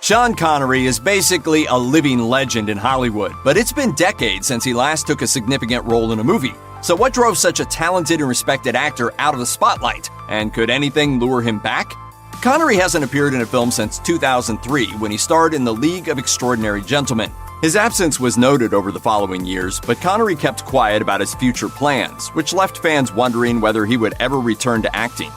Sean Connery is basically a living legend in Hollywood, but it's been decades since he last took a significant role in a movie. So what drove such a talented and respected actor out of the spotlight? And could anything lure him back? Connery hasn't appeared in a film since 2003 when he starred in The League of Extraordinary Gentlemen. His absence was noted over the following years, but Connery kept quiet about his future plans, which left fans wondering whether he would ever return to acting.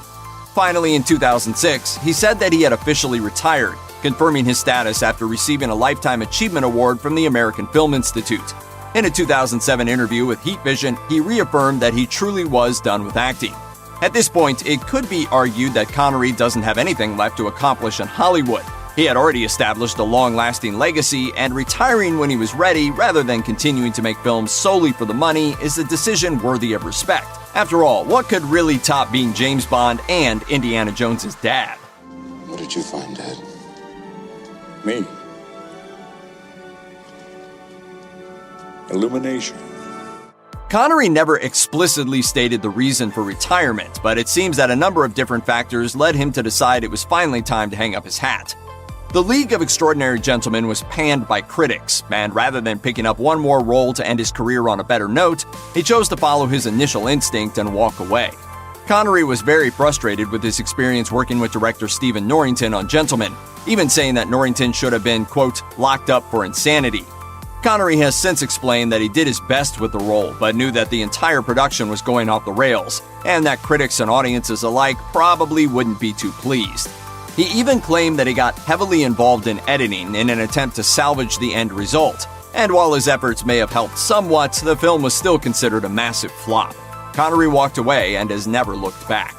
Finally, in 2006, he said that he had officially retired, confirming his status after receiving a Lifetime Achievement Award from the American Film Institute. In a 2007 interview with Heat Vision, he reaffirmed that he truly was done with acting. At this point, it could be argued that Connery doesn't have anything left to accomplish in Hollywood. He had already established a long-lasting legacy, and retiring when he was ready rather than continuing to make films solely for the money is a decision worthy of respect. After all, what could really top being James Bond and Indiana Jones's dad? What did you find, Dad? Me. Illumination. Connery never explicitly stated the reason for retirement, but it seems that a number of different factors led him to decide it was finally time to hang up his hat. The League of Extraordinary Gentlemen was panned by critics, and rather than picking up one more role to end his career on a better note, he chose to follow his initial instinct and walk away. Connery was very frustrated with his experience working with director Stephen Norrington on Gentlemen, even saying that Norrington should have been, quote, locked up for insanity. Connery has since explained that he did his best with the role, but knew that the entire production was going off the rails, and that critics and audiences alike probably wouldn't be too pleased. He even claimed that he got heavily involved in editing in an attempt to salvage the end result, and while his efforts may have helped somewhat, the film was still considered a massive flop. Connery walked away and has never looked back.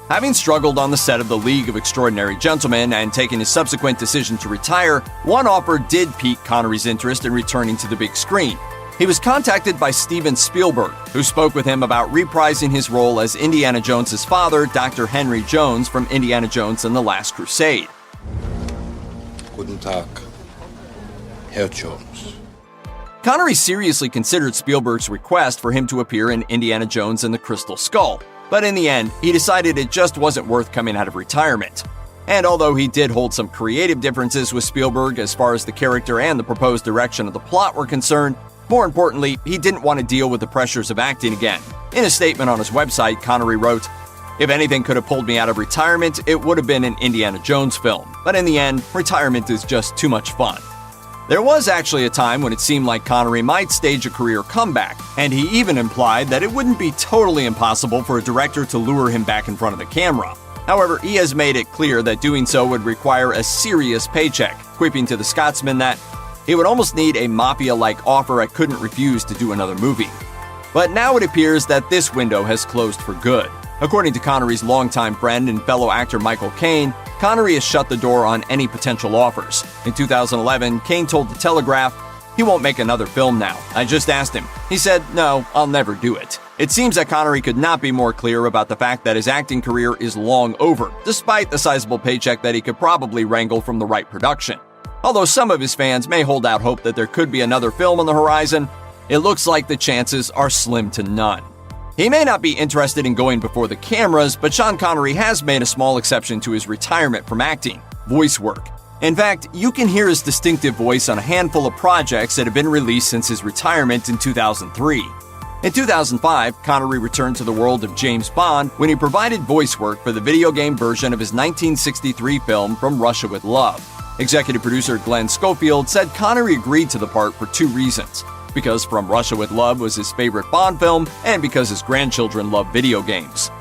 Having struggled on the set of The League of Extraordinary Gentlemen and taking his subsequent decision to retire, one offer did pique Connery's interest in returning to the big screen. He was contacted by Steven Spielberg, who spoke with him about reprising his role as Indiana Jones's father, Dr. Henry Jones from Indiana Jones and the Last Crusade. Guten Tag, Herr Jones. Connery seriously considered Spielberg's request for him to appear in Indiana Jones and the Crystal Skull, but in the end, he decided it just wasn't worth coming out of retirement. And although he did hold some creative differences with Spielberg as far as the character and the proposed direction of the plot were concerned, more importantly, he didn't want to deal with the pressures of acting again. In a statement on his website, Connery wrote, "If anything could have pulled me out of retirement, it would have been an Indiana Jones film. But in the end, retirement is just too much fun." There was actually a time when it seemed like Connery might stage a career comeback, and he even implied that it wouldn't be totally impossible for a director to lure him back in front of the camera. However, he has made it clear that doing so would require a serious paycheck, quipping to the Scotsman that he would almost need a mafia-like offer I couldn't refuse to do another movie. But now it appears that this window has closed for good. According to Connery's longtime friend and fellow actor Michael Caine, Connery has shut the door on any potential offers. In 2011, Caine told The Telegraph, "He won't make another film now. I just asked him. He said, no, I'll never do it." It seems that Connery could not be more clear about the fact that his acting career is long over, despite the sizable paycheck that he could probably wrangle from the right production. Although some of his fans may hold out hope that there could be another film on the horizon, it looks like the chances are slim to none. He may not be interested in going before the cameras, but Sean Connery has made a small exception to his retirement from acting: voice work. In fact, you can hear his distinctive voice on a handful of projects that have been released since his retirement in 2003. In 2005, Connery returned to the world of James Bond when he provided voice work for the video game version of his 1963 film From Russia with Love. Executive producer Glenn Schofield said Connery agreed to the part for two reasons: because From Russia with Love was his favorite Bond film, and because his grandchildren love video games.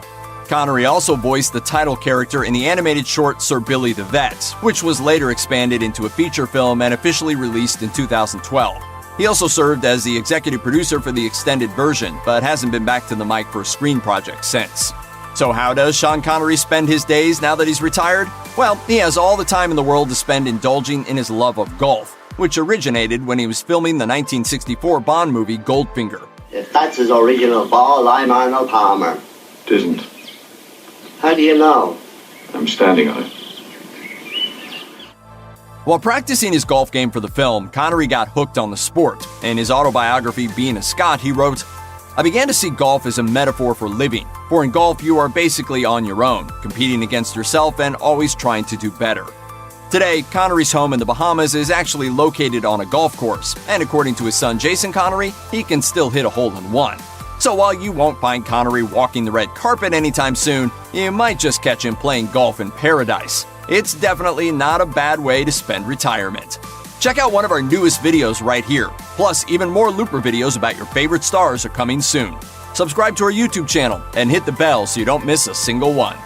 Connery also voiced the title character in the animated short Sir Billy the Vet, which was later expanded into a feature film and officially released in 2012. He also served as the executive producer for the extended version, but hasn't been back to the mic for a screen project since. So how does Sean Connery spend his days now that he's retired? Well, he has all the time in the world to spend indulging in his love of golf, which originated when he was filming the 1964 Bond movie Goldfinger. If that's his original ball, I'm Arnold Palmer. It isn't. How do you know? I'm standing on it. While practicing his golf game for the film, Connery got hooked on the sport. In his autobiography, Being a Scot, he wrote, "I began to see golf as a metaphor for living, for in golf you are basically on your own, competing against yourself and always trying to do better." Today, Connery's home in the Bahamas is actually located on a golf course, and according to his son Jason Connery, he can still hit a hole-in-one. So while you won't find Connery walking the red carpet anytime soon, you might just catch him playing golf in paradise. It's definitely not a bad way to spend retirement. Check out one of our newest videos right here. Plus, even more Looper videos about your favorite stars are coming soon. Subscribe to our YouTube channel and hit the bell so you don't miss a single one.